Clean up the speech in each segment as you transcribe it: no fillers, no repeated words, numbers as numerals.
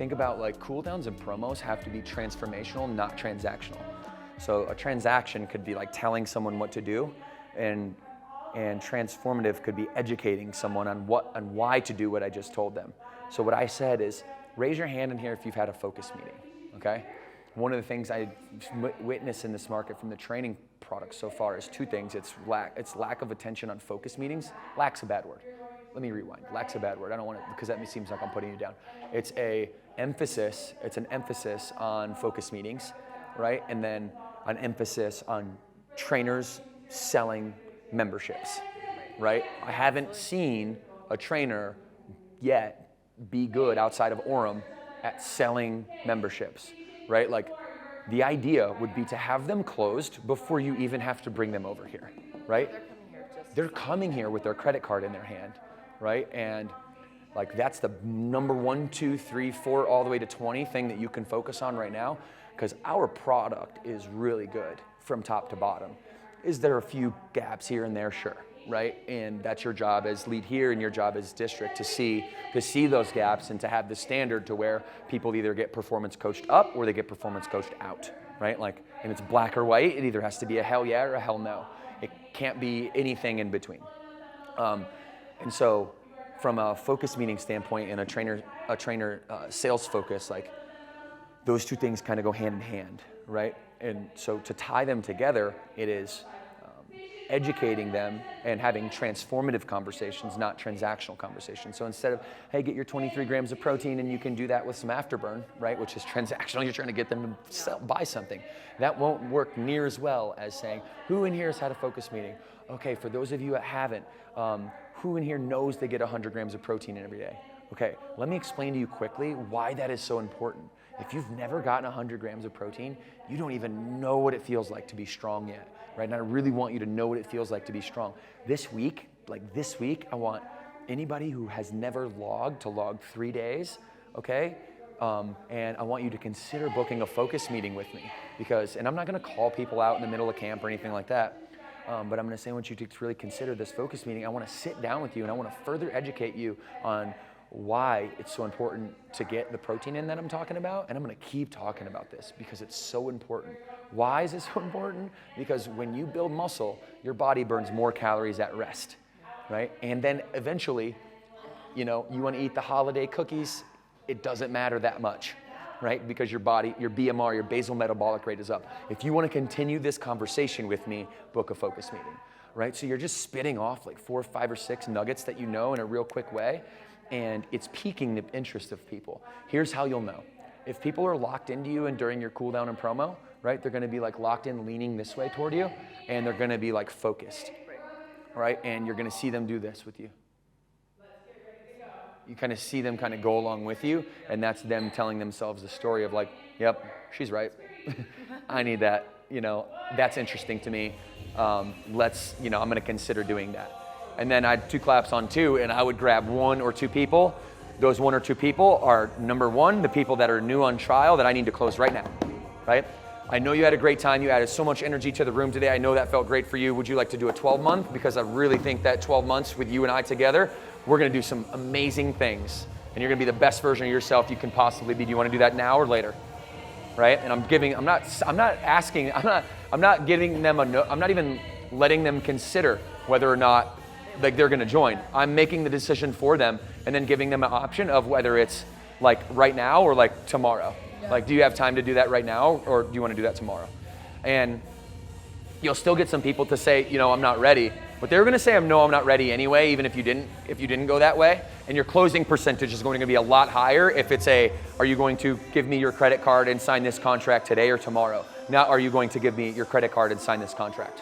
think about like cooldowns and promos have to be transformational, not transactional. So a transaction could be like telling someone what to do, and transformative could be educating someone on what and why to do what I just told them. So what I said is, raise your hand in here if you've had a focus meeting, okay? One of the things I witnessed in this market from the training products so far is two things. It's lack of attention on focus meetings. Lack's a bad word. Let me rewind. Lack's a bad word. I don't want to, because that seems like I'm putting you down. It's an emphasis on focus meetings, right? And then an emphasis on trainers selling memberships, right? I haven't seen a trainer yet be good outside of Orem at selling memberships, right? Like, the idea would be to have them closed before you even have to bring them over here, right? They're coming here with their credit card in their hand, right? And like, that's the number 1, 2, 3, 4, all the way to 20 thing that you can focus on right now, because our product is really good from top to bottom. Is there a few gaps here and there? Sure, right? And that's your job as lead here and your job as district to see those gaps and to have the standard to where people either get performance coached up or they get performance coached out, right? Like, and it's black or white. It either has to be a hell yeah or a hell no. It can't be anything in between. And so from a focus meeting standpoint and a trainer sales focus, like, those two things kind of go hand in hand, right? And so to tie them together, it is educating them and having transformative conversations, not transactional conversations. So instead of, hey, get your 23 grams of protein and you can do that with some afterburn, right, which is transactional, you're trying to get them to buy something. That won't work near as well as saying, who in here has had a focus meeting? Okay, for those of you that haven't, who in here knows they get 100 grams of protein in every day? Okay, let me explain to you quickly why that is so important. If you've never gotten 100 grams of protein, you don't even know what it feels like to be strong yet, right? And I really want you to know what it feels like to be strong. This week, I want anybody who has never logged to log 3 days, okay? And I want you to consider booking a focus meeting with me, because, and I'm not gonna call people out in the middle of camp or anything like that, but I'm gonna say I want you to really consider this focus meeting. I wanna sit down with you and I wanna further educate you on why it's so important to get the protein in that I'm talking about. And I'm gonna keep talking about this because it's so important. Why is it so important? Because when you build muscle, your body burns more calories at rest, right? And then eventually, you wanna eat the holiday cookies, it doesn't matter that much, right? Because your body, your BMR, your basal metabolic rate is up. If you wanna continue this conversation with me, book a focus meeting, right? So you're just spitting off like 4, 5, or 6 nuggets that you know in a real quick way, and it's piquing the interest of people. Here's how you'll know. If people are locked into you and during your cool down and promo, right, they're gonna be like locked in, leaning this way toward you, and they're gonna be like focused, right? And you're gonna see them do this with you. You kind of see them kind of go along with you, and that's them telling themselves the story of like, yep, she's right. I need that, that's interesting to me. I'm gonna consider doing that. And then I'd 2 claps on 2, and I would grab 1 or 2 people. Those 1 or 2 people are, number 1, the people that are new on trial that I need to close right now, right? I know you had a great time. You added so much energy to the room today. I know that felt great for you. Would you like to do a 12-month? Because I really think that 12 months with you and I together, we're gonna do some amazing things. And you're gonna be the best version of yourself you can possibly be. Do you wanna do that now or later? Right? And I'm not even letting them consider whether or not like they're gonna join. I'm making the decision for them and then giving them an option of whether it's like right now or like tomorrow. Yeah. Like, do you have time to do that right now, or do you wanna do that tomorrow? And you'll still get some people to say, I'm not ready, but they're gonna say, no, I'm not ready anyway, even if you didn't go that way. And your closing percentage is going to be a lot higher if it's are you going to give me your credit card and sign this contract today or tomorrow? Not, are you going to give me your credit card and sign this contract,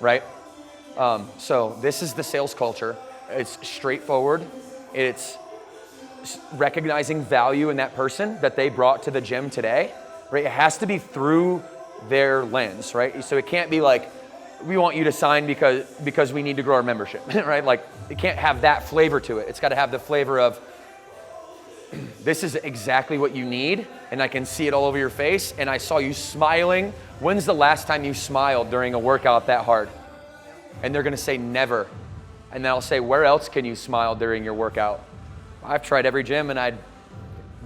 right? So this is the sales culture. It's straightforward. It's recognizing value in that person that they brought to the gym today, right? It has to be through their lens, right? So it can't be like, we want you to sign because we need to grow our membership, right? Like, it can't have that flavor to it. It's got to have the flavor of, this is exactly what you need, and I can see it all over your face, and I saw you smiling. When's the last time you smiled during a workout that hard? And they're gonna say never. And then I'll say, where else can you smile during your workout? I've tried every gym and I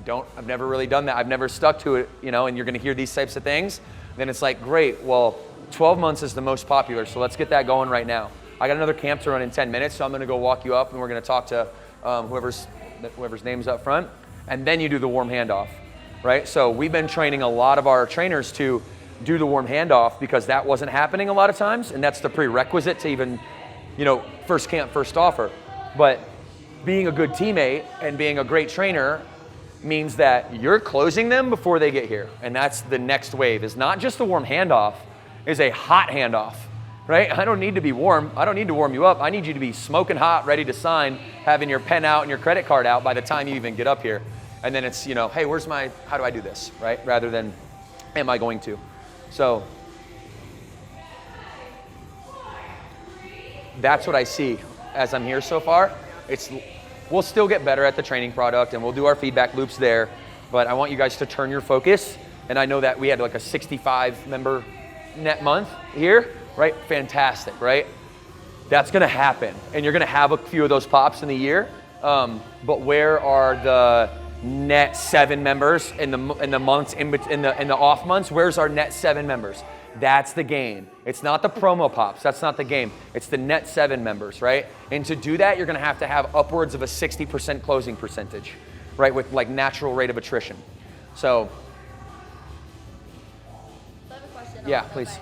I've never really done that. I've never stuck to it, you know, and you're gonna hear these types of things. Then it's like, great, well, 12 months is the most popular, so let's get that going right now. I got another camp to run in 10 minutes, so I'm gonna go walk you up and we're gonna talk to whoever's name's up front, and then you do the warm handoff, right? So we've been training a lot of our trainers to do the warm handoff because that wasn't happening a lot of times, and that's the prerequisite to even, you know, first camp, first offer. But being a good teammate and being a great trainer means that you're closing them before they get here. And that's the next wave, is not just the warm handoff, is a hot handoff, right? I don't need to be warm. I don't need to warm you up. I need you to be smoking hot, ready to sign, having your pen out and your credit card out by the time you even get up here. And then it's, you know, hey, how do I do this, right? Rather than, am I going to? So that's what I see as I'm here so far. We'll still get better at the training product and we'll do our feedback loops there, but I want you guys to turn your focus. And I know that we had like a 65 member net month here, right? Fantastic, right? That's gonna happen. And you're gonna have a few of those pops in the year, but where are the net 7 members in the months, in the off months? Where's our net 7 members? That's the game. It's not the promo pops. That's not the game. It's the net 7 members, right? And to do that, you're gonna have to have upwards of a 60% closing percentage, right? With like natural rate of attrition. So. I have a question. Yeah, please.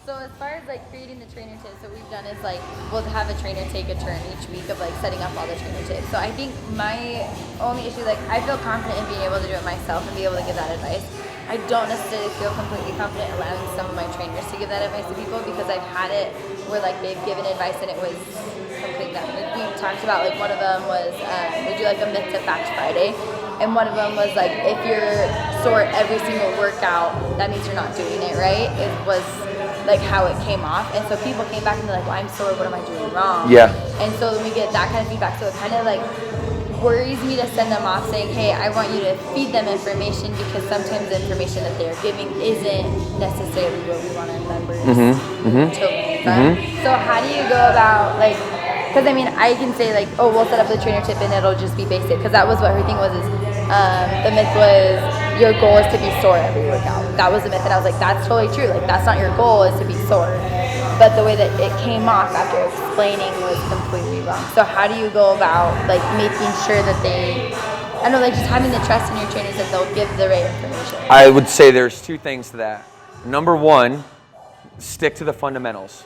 So as far as like creating the trainer tips, what we've done is like, we'll have a trainer take a turn each week of like setting up all the trainer tips. So I think my only issue, like I feel confident in being able to do it myself and be able to give that advice. I don't necessarily feel completely confident allowing some of my trainers to give that advice to people because I've had it where like they've given advice and it was complete that. Like we talked about, like one of them was we do like a myth to fact Friday, and one of them was like if you're sore every single workout, that means you're not doing it right. It was like how it came off, and so people came back and they're like, well, I'm sore, what am I doing wrong? Yeah. And so we get that kind of feedback, so it kind of like worries me to send them off saying, hey, I want you to feed them information because sometimes the information that they're giving isn't necessarily what we want our members to learn. So how do you go about, like, because I mean, I can say like, oh, we'll set up the trainer tip and it'll just be basic, because that was what her thing was, is the myth was your goal is to be sore every workout. That was the myth, and I was like, that's totally true. Like, that's not your goal, is to be sore. But the way that it came off after explaining was completely wrong. So how do you go about like making sure that they, I don't know, like just having the trust in your trainers that they'll give the right information? I would say there's 2 things to that. Number 1, stick to the fundamentals.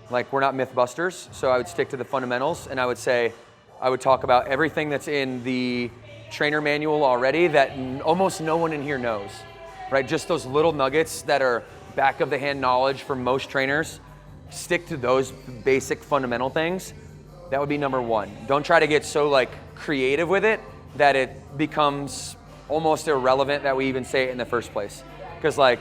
Like, we're not Mythbusters, so I would stick to the fundamentals, and I would say, I would talk about everything that's in the trainer manual already that almost no one in here knows, right? Just those little nuggets that are back of the hand knowledge for most trainers. Stick to those basic fundamental things. That would be number 1. Don't try to get so like creative with it that it becomes almost irrelevant that we even say it in the first place. Because like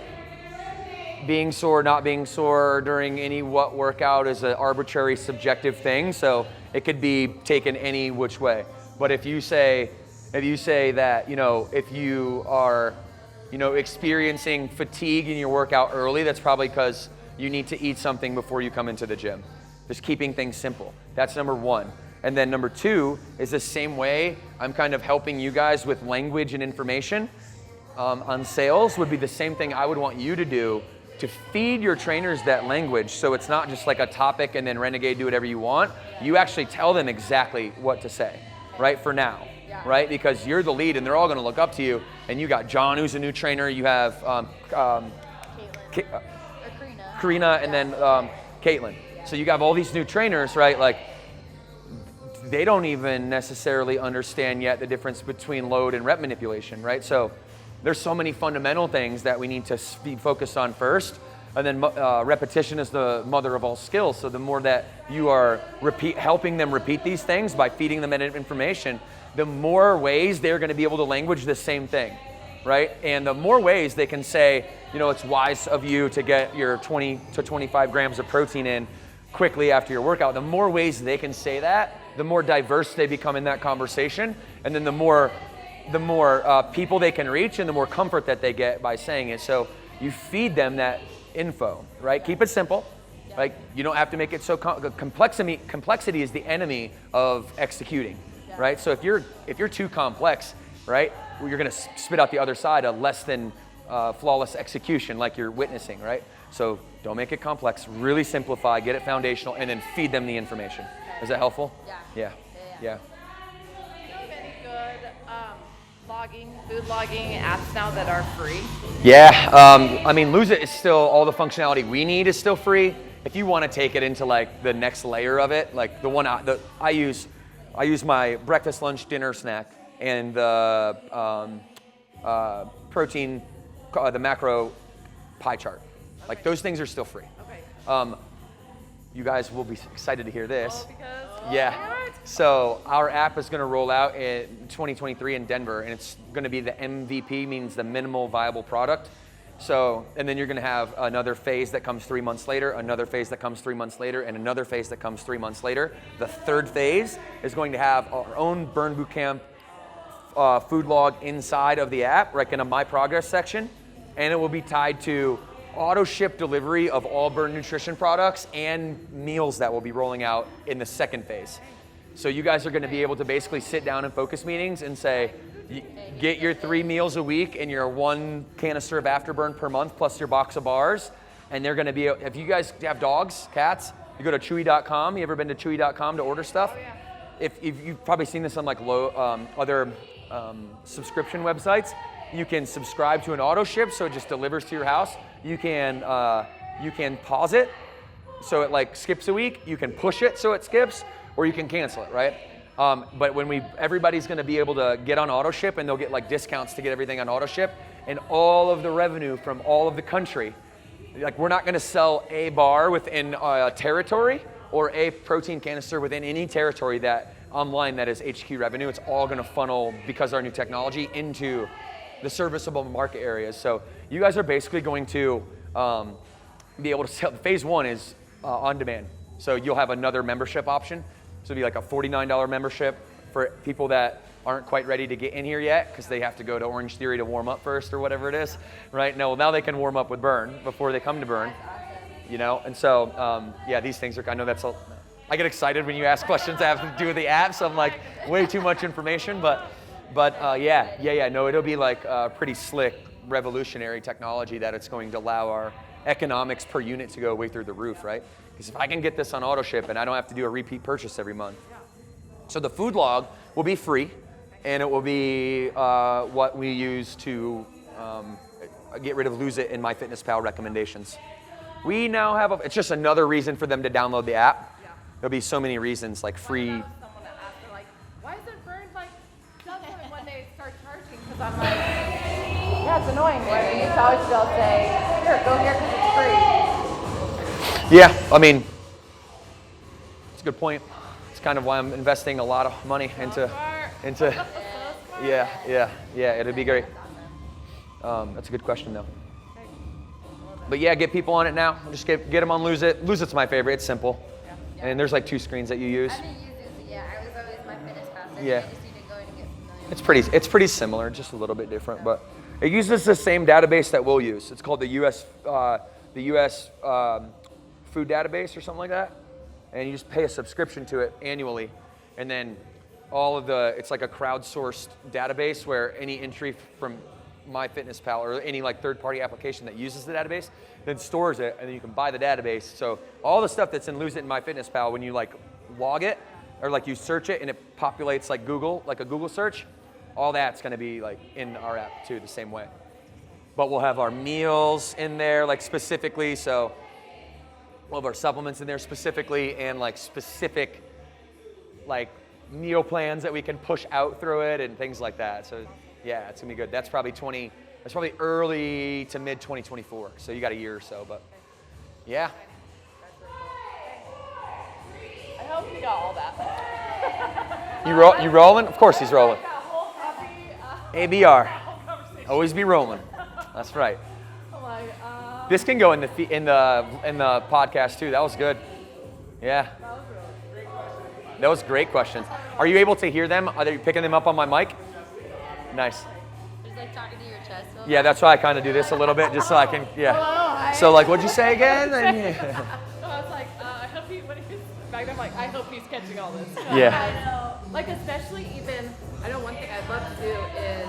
being sore, not being sore during any what workout is an arbitrary subjective thing. So it could be taken any which way. But if you say that, you know, if you are, you know, experiencing fatigue in your workout early, that's probably because you need to eat something before you come into the gym. Just keeping things simple. That's number 1. And then number 2 is the same way I'm kind of helping you guys with language and information on sales would be the same thing I would want you to do to feed your trainers that language. So it's not just like a topic and then renegade, do whatever you want. You actually tell them exactly what to say, right? For now. Right? Because you're the lead and they're all going to look up to you. And you got John, who's a new trainer. You have Karina, and then Caitlin. So you have all these new trainers, right? Like, they don't even necessarily understand yet the difference between load and rep manipulation, right? So there's so many fundamental things that we need to be focused on first. And then repetition is the mother of all skills. So the more that you are helping them repeat these things by feeding them information, the more ways they're going to be able to language the same thing, right? And the more ways they can say, you know, it's wise of you to get your 20 to 25 grams of protein in quickly after your workout. The more ways they can say that, the more diverse they become in that conversation. And then the more people they can reach and the more comfort that they get by saying it. So you feed them that info, right? Keep it simple. Like, you don't have to make it so complexity is the enemy of executing. Right? So if you're too complex, right? Well, you're gonna spit out the other side a less than flawless execution like you're witnessing, right? So don't make it complex, really simplify, get it foundational, and then feed them the information. Is that helpful? Yeah. Do you have any good food logging apps now that are free? Yeah, I mean, Lose It is still, all the functionality we need is still free. If you want to take it into like the next layer of it, like the one I use my breakfast, lunch, dinner, snack, and the protein, the macro pie chart. Like those things are still free. Okay. You guys will be excited to hear this. Because So our app is going to roll out in 2023 in Denver, and it's going to be the MVP, means the minimal viable product. So, and then you're going to have another phase that comes 3 months later, another phase that comes 3 months later, and another phase that comes 3 months later. The third phase is going to have our own Burn Bootcamp food log inside of the app, like in a My Progress section, and it will be tied to auto ship delivery of all Burn Nutrition products and meals that will be rolling out in the second phase. So you guys are going to be able to basically sit down in focus meetings and say, get your 3 meals a week and your 1 canister of Afterburn per month plus your box of bars. And they're going to be, if you guys have dogs, cats, you go to chewy.com. You ever been to chewy.com to order stuff? Oh, yeah. If you've probably seen this on like other subscription websites, you can subscribe to an auto ship, so it just delivers to your house. You can pause it, so it like skips a week. You can push it so it skips, or you can cancel it, right? But everybody's going to be able to get on auto ship, and they'll get like discounts to get everything on auto ship, and all of the revenue from all of the country. Like we're not going to sell a bar within a territory or a protein canister within any territory that online that is HQ revenue. It's all going to funnel, because of our new technology, into the serviceable market areas. So you guys are basically going to be able to sell. Phase 1 is on demand. So you'll have another membership option. So it'll be like a $49 membership for people that aren't quite ready to get in here yet because they have to go to Orange Theory to warm up first or whatever it is, right? No, now they can warm up with Burn before they come to Burn, you know? And so, yeah, these things are, I know that's, I get excited when you ask questions that have to do with the app, so I'm like, way too much information, but no, it'll be like pretty slick, revolutionary technology that it's going to allow our economics per unit to go way through the roof, right? Because if I can get this on auto ship and I don't have to do a repeat purchase every month. So the food log will be free, and it will be what we use to get rid of Lose It in MyFitnessPal recommendations. We now have, it's just another reason for them to download the app. There'll be so many reasons, like free. Someone asked me, like, why is it Burn like doesn't it one day start charging? Because I'm like, yeah, it's annoying. Why you used to always still say, here, go here because it's free. Yeah, I mean, it's a good point. It's kind of why I'm investing a lot of money into yeah, it'll be great. That's a good question though. But yeah, get people on it now. Just get them on Lose It. Lose It's my favorite. It's simple. And there's like 2 screens that you use. I didn't use it, yeah. I was always MyFitnessPal, so Yeah. I just need to go in and get familiar. It's pretty similar, just a little bit different, but it uses the same database that we'll use. It's called the US food database or something like that, and you just pay a subscription to it annually, and then it's like a crowdsourced database where any entry from MyFitnessPal or any like third-party application that uses the database then stores it, and then you can buy the database. So all the stuff that's in Lose It in MyFitnessPal, when you like log it or like you search it and it populates like Google, like a Google search, all that's going to be like in our app too, the same way. But we'll have our meals in there like specifically, so we'll have our supplements in there specifically, and like specific like meal plans that we can push out through it and things like that. So yeah, it's gonna be good. That's probably early to mid 2024. So you got a year or so, but yeah. I hope you got all that. You rolling? Of course he's rolling. Got a whole happy, ABR. whole conversation. Always be rolling. That's right. I'm like, This can go in the podcast too. That was good. Yeah. that was really great question. That was great questions. Are you able to hear them? Are you picking them up on my mic? Nice. Just like talking to your chest. Yeah, that's why I kind of do this a little bit, just so I can, yeah. So like, what'd you say again? So I was like, I hope when he's back, I'm like, I hope he's catching all this. Yeah. I know. Like, especially even I know one thing I'd love to do is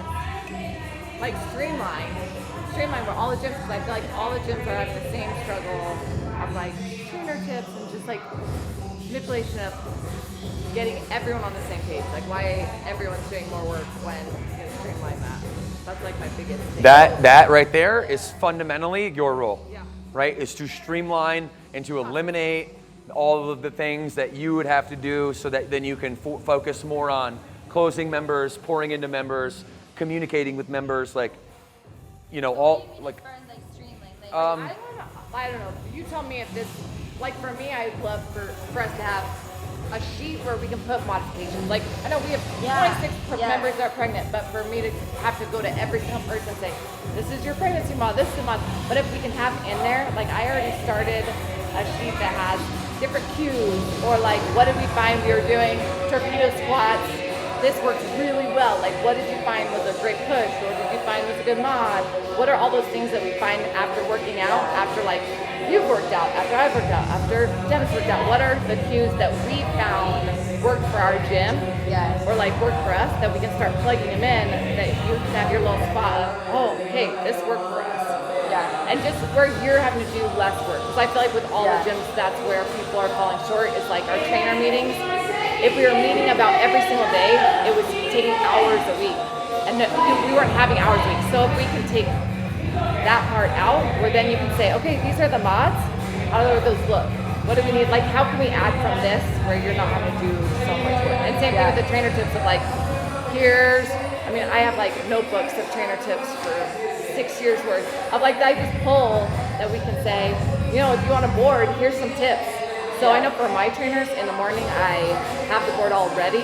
like Streamline where all the gyms, because I feel like all the gyms are having the same struggle of like trainer tips and just like manipulation of getting everyone on the same page. Like why everyone's doing more work when you can streamline that. That's like my biggest thing. That right there is fundamentally your role, Yeah. right? Is to streamline and to eliminate all of the things that you would have to do so that then you can focus more on closing members, pouring into members, communicating with members, like, you know, all like. I don't know. You tell me if this, like for me, I'd love for us to have a sheet where we can put modifications. Like I know we have 26 members that are pregnant, but for me to have to go to every single person and say, this is your pregnancy mod, this is the mod. But if we can have in there, like I already started a sheet that has different cues, or like what did we find we were doing torpedo squats. This works really well. Like, what did you find was a great push, or did you find was a good mod? What are all those things that we find after working out, after like you've worked out, after I've worked out, after Dennis worked out? What are the cues that we found work for our gym, or like work for us, that we can start plugging them in, that you can have your little spot of, oh, hey, this worked for us. And just where you're having to do less work. Because I feel like with all the gyms, that's where people are falling short, is like our trainer meetings. If we were meeting about every single day, it was taking hours a week. And we weren't having hours a week. So if we can take that part out, where then you can say, okay, these are the mods. How do those look? What do we need? Like, how can we add from this where you're not having to do so much work? And same thing with the trainer tips of like, I have like notebooks of trainer tips for 6 years worth of like that I just pull that we can say, you know, if you want a board, here's some tips. So I know for my trainers in the morning, I have the board all ready,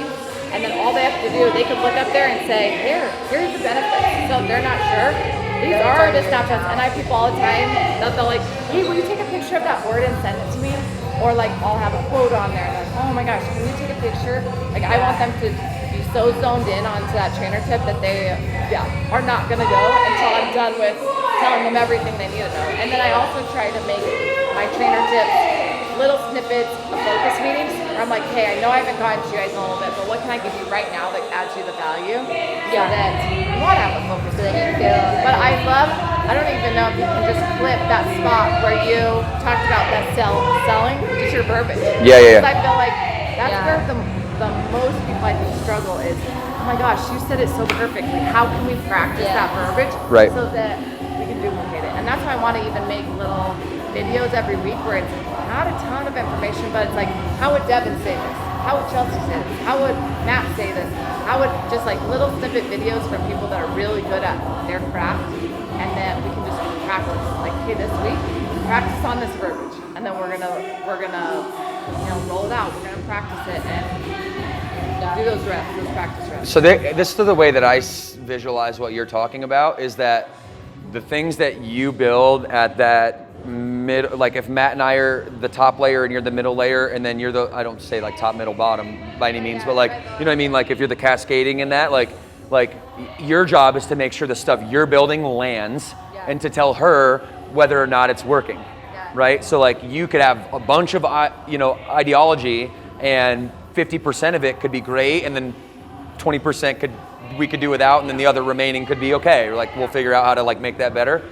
and then all they have to do, they can look up there and say, here's the benefits. So if they're not sure, these are the snapshots. And I have people all the time that they'll like, hey, will you take a picture of that board and send it to me? Or like I'll have a quote on there and they're like, oh my gosh, can you take a picture? Like I want them to be so zoned in onto that trainer tip that they are not gonna go until I'm done with telling them everything they need to know. And then I also try to make my trainer tips little snippets of focus meetings where I'm like, hey, I know I haven't gotten to you guys in a little bit, but what can I give you right now that adds you the value so that you want to have a focus meeting? But I don't even know if you can just flip that spot where you talked about that selling, just your verbiage. Because I feel like that's where the most people I think struggle is, oh my gosh, you said it so perfectly. How can we practice that verbiage so that we can duplicate it? And that's why I want to even make little videos every week where it's not a ton of information, but it's like, how would Devin say this? How would Chelsea say this? How would Matt say this? How would just like little snippet videos from people that are really good at their craft, and then we can just practice. Like, hey, this week, practice on this verbiage, and then we're gonna roll it out. We're gonna practice it and do those reps, those practice reps. So this is the way that I visualize what you're talking about, is that the things that you build at that mid, like if Matt and I are the top layer and you're the middle layer, and then you're the, I don't say like top, middle, bottom by any means, but like, you know what I mean? Like if you're the cascading in that, like your job is to make sure the stuff you're building lands and to tell her whether or not it's working, right? So like you could have a bunch of, ideology, and 50% of it could be great, and then 20% we could do without, and then the other remaining could be okay. Or like we'll figure out how to like make that better.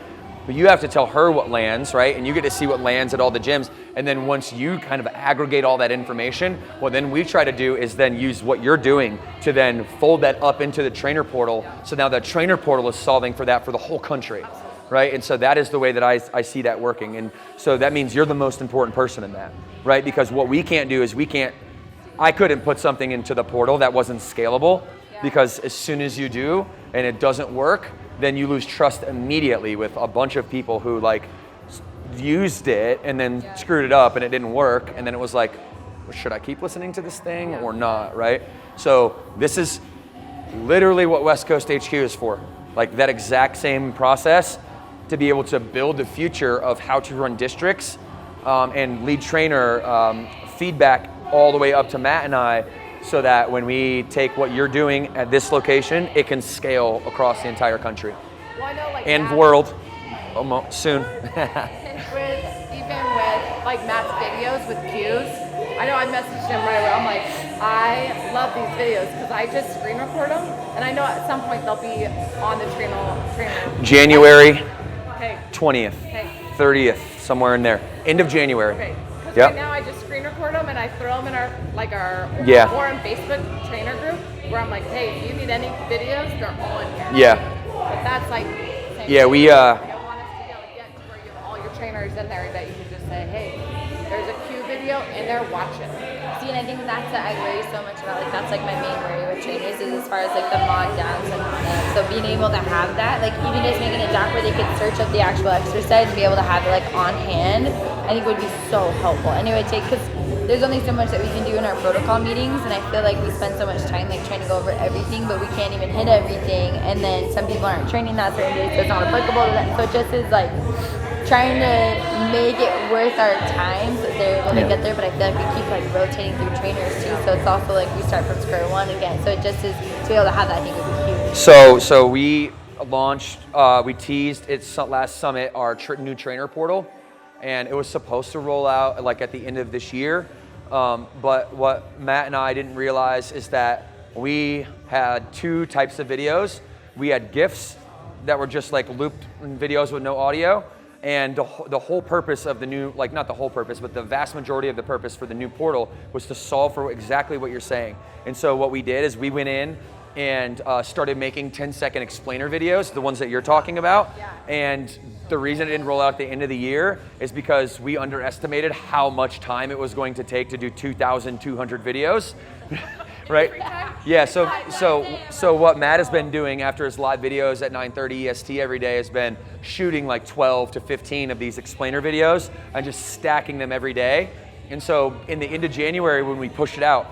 But you have to tell her what lands, right? And you get to see what lands at all the gyms. And then once you kind of aggregate all that information, what then we try to do is then use what you're doing to then fold that up into the trainer portal. So now the trainer portal is solving for that for the whole country, right? And so that is the way that I see that working. And so that means you're the most important person in that, right? Because what we can't do is I couldn't put something into the portal that wasn't scalable, because as soon as you do and it doesn't work, then you lose trust immediately with a bunch of people who like used it and then screwed it up and it didn't work. And then it was like, well, should I keep listening to this thing or not, right? So this is literally what West Coast HQ is for. Like that exact same process to be able to build the future of how to run districts and lead trainer feedback all the way up to Matt and I, so that when we take what you're doing at this location, it can scale across the entire country. Well, I know, like and Matt, world, soon. even with like Matt's videos with cues, I know I messaged him right away. I'm like, I love these videos because I just screen record them, and I know at some point they'll be on the trainer. January Okay. 20th, Okay. 30th, somewhere in there. End of January. Okay. Because Yep. right now I just screen record them and I throw them in our Yeah. forum Facebook trainer group where I'm like, hey, if you need any videos, they're all in here. Yeah. But that's like, same Yeah, thing. we, I want us to be able to get to where you have all your trainers in there that you can just say, hey, there's a Q video in there, watch it. See, and I think that's what I worry so much about. Like, that's like my main worry with trainers is as far as like the mod downs and so being able to have that, like even just making a doc where they could search up the actual exercise and be able to have it like on hand, I think would be so helpful. And it would take, because there's only so much that we can do in our protocol meetings, and I feel like we spend so much time like trying to go over everything, but we can't even hit everything. And then some people aren't training that certain day, so it's not applicable to that. So it just is like trying to make it worth our time so that they're able to get there. But I feel like we keep like rotating through trainers too, so it's also like we start from square one again. So it just is to be able to have that, I think would be huge. So we launched, we teased its last summit our new trainer portal, and it was supposed to roll out like at the end of this year. But what Matt and I didn't realize is that we had two types of videos. We had GIFs that were just like looped videos with no audio. And the whole purpose of the new, like not the whole purpose, but the vast majority of the purpose for the new portal was to solve for exactly what you're saying. And so what we did is we went in and started making 10-second explainer videos, the ones that you're talking about. Yeah. And the reason it didn't roll out at the end of the year is because we underestimated how much time it was going to take to do 2,200 videos. Right? Yeah, so what Matt has been doing after his live videos at 9:30 EST every day has been shooting like 12 to 15 of these explainer videos and just stacking them every day. And so in the end of January when we push it out,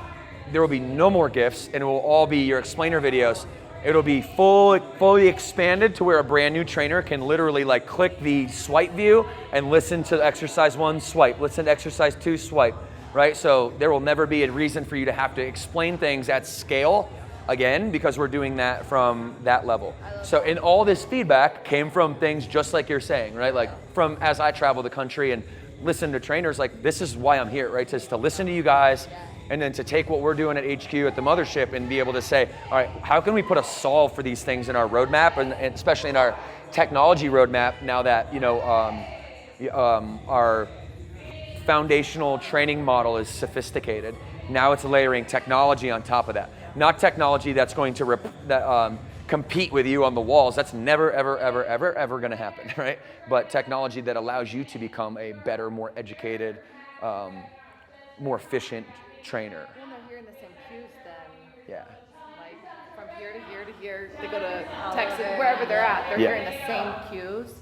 there will be no more GIFs and it will all be your explainer videos. It'll be fully expanded to where a brand new trainer can literally like click the swipe view and listen to exercise 1, swipe, listen to exercise 2, swipe. Right, so there will never be a reason for you to have to explain things at scale again because we're doing that from that level. So, and all this feedback came from things just like you're saying, right? Like from as I travel the country and listen to trainers, like this is why I'm here, right? Just to listen to you guys and then to take what we're doing at HQ at the mothership and be able to say, all right, how can we put a solve for these things in our roadmap and especially in our technology roadmap now that, you know, our foundational training model is sophisticated. Now it's layering technology on top of that. Not technology that's going to compete with you on the walls. That's never, ever going to happen, right? But technology that allows you to become a better, more educated, more efficient trainer. When they're hearing the same cues then, Yeah. like from here to here to here, they go to Texas, wherever they're at, they're hearing the same cues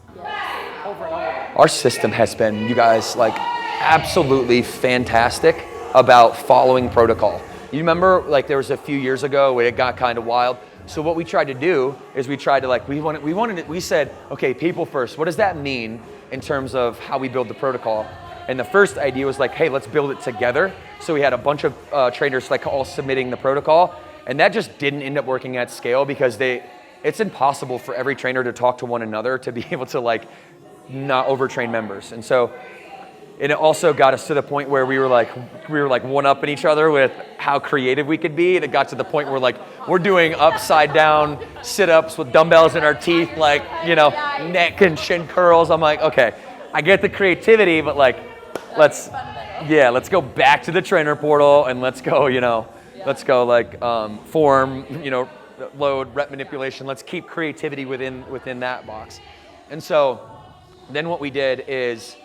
over and over. Our system has been, you guys, like absolutely fantastic about following protocol. You remember like there was a few years ago where it got kind of wild. So what we tried to do is we tried to like, we said, okay, people first, what does that mean in terms of how we build the protocol? And the first idea was like, hey, let's build it together. So we had a bunch of trainers like all submitting the protocol, and that just didn't end up working at scale because it's impossible for every trainer to talk to one another to be able to like not overtrain members. And so it also got us to the point where we were like one-upping each other with how creative we could be. And it got to the point where like we're doing upside down sit-ups with dumbbells in our teeth, like, you know, neck and shin curls. I'm like, okay, I get the creativity, but like, let's go back to the trainer portal and let's go, you know, let's go like form, you know, load, rep manipulation. Let's keep creativity within that box. And so then what we did is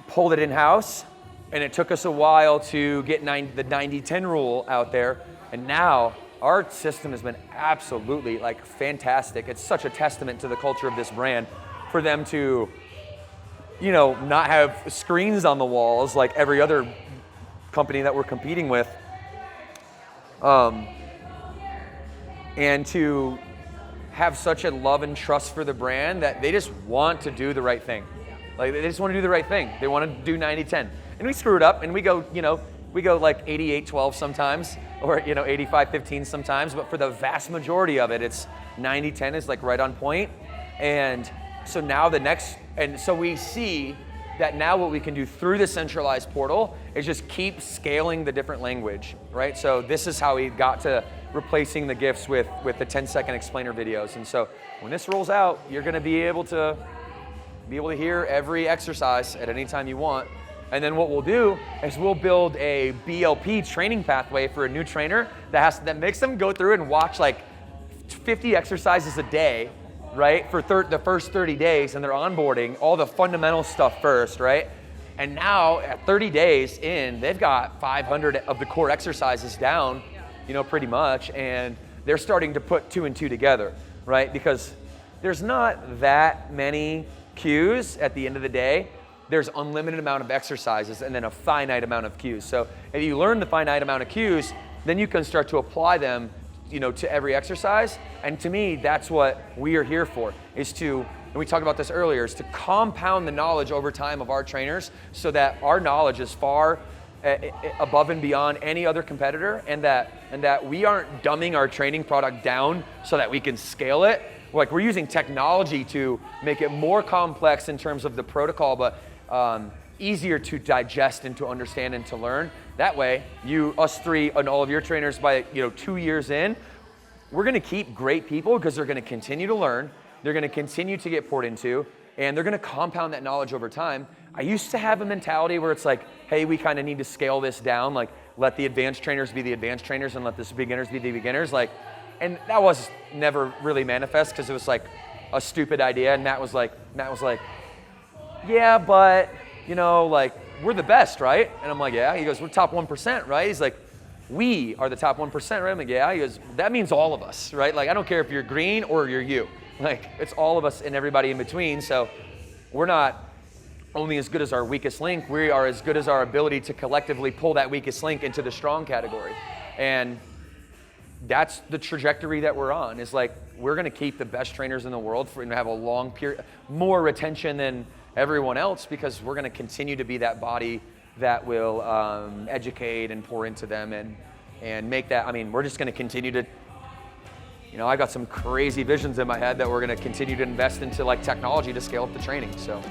pulled it in-house, and it took us a while to get the 90-10 rule out there. And now our system has been absolutely like fantastic. It's such a testament to the culture of this brand for them to, you know, not have screens on the walls like every other company that we're competing with. And to have such a love and trust for the brand that they just want to do the right thing. Like they just want to do the right thing. They want to do 90-10. And we screw it up and we go like 88-12 sometimes, or, you know, 85-15 sometimes, but for the vast majority of it, it's 90-10 is like right on point. And so now so we see that now what we can do through the centralized portal is just keep scaling the different language, right? So this is how we got to replacing the GIFs with the 10-second explainer videos. And so when this rolls out, you're gonna be able to hear every exercise at any time you want. And then what we'll do is we'll build a BLP training pathway for a new trainer that makes them go through and watch like 50 exercises a day, right, for the first 30 days, and they're onboarding all the fundamental stuff first, right? And now at 30 days in, they've got 500 of the core exercises down, you know, pretty much, and they're starting to put 2 and 2 together, right? Because there's not that many cues at the end of the day. There's unlimited amount of exercises and then a finite amount of cues. So if you learn the finite amount of cues, then you can start to apply them, you know, to every exercise. And to me, that's what we are here for, is to, and we talked about this earlier, is to compound the knowledge over time of our trainers so that our knowledge is far above and beyond any other competitor, and that we aren't dumbing our training product down so that we can scale it. Like, we're using technology to make it more complex in terms of the protocol, but easier to digest and to understand and to learn. That way, us three and all of your trainers, by 2 years in, we're gonna keep great people because they're gonna continue to learn, they're gonna continue to get poured into, and they're gonna compound that knowledge over time. I used to have a mentality where it's like, hey, we kind of need to scale this down, like let the advanced trainers be the advanced trainers and let the beginners be the beginners, and that was never really manifest because it was like a stupid idea, and Matt was like, yeah, but we're the best, right? And I'm like, yeah. He goes, we're top 1%, right? He's like, we are the top 1%, right? I'm like, yeah. He goes, that means all of us, right? Like, I don't care if you're green or you're you. Like, it's all of us and everybody in between. So we're not only as good as our weakest link, we are as good as our ability to collectively pull that weakest link into the strong category. And that's the trajectory that we're on, is like, we're gonna keep the best trainers in the world and have a long period, more retention than everyone else, because we're gonna continue to be that body that will educate and pour into them and make that, we're just gonna continue to, I got some crazy visions in my head that we're gonna continue to invest into like technology to scale up the training, so.